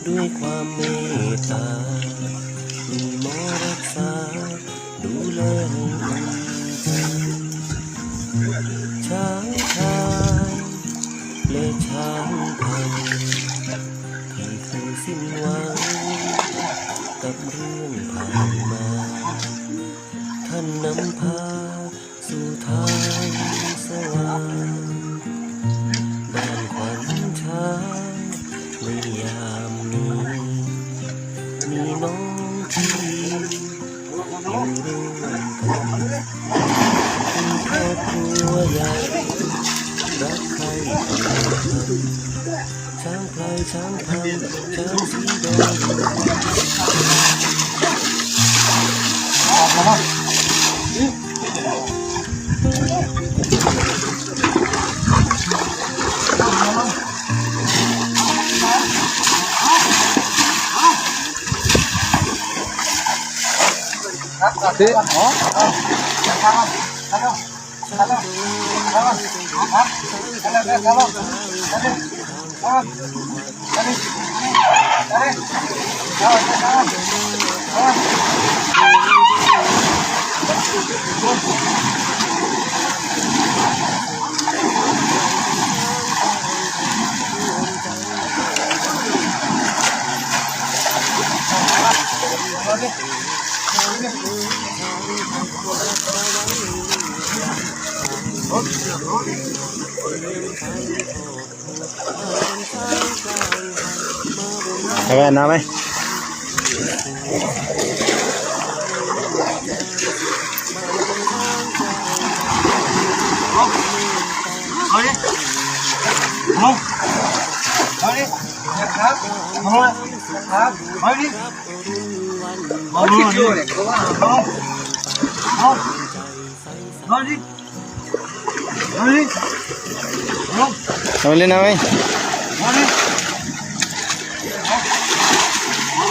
ด้วยความเมตตามีหมอรักษาดูแลให้ช้างชายและช้างพันที่เคยสิ้นหวังกับเรื่องผ่านมาท่านนำพาสู่ทางสว่างบ้านขวัญช้างในยามนี้มีน้องที่อยู่ร่วมกันเป็นครอบครัวใหญ่รักใครต่างกันช้างพลายช้างพังช้างสีแดงไปกันนะไหมเอาดิเอาดิครับเอาครับเอาดิเอาดิเอาดิเอาดิเอาเล่นนะไหมเอาดิครับเอา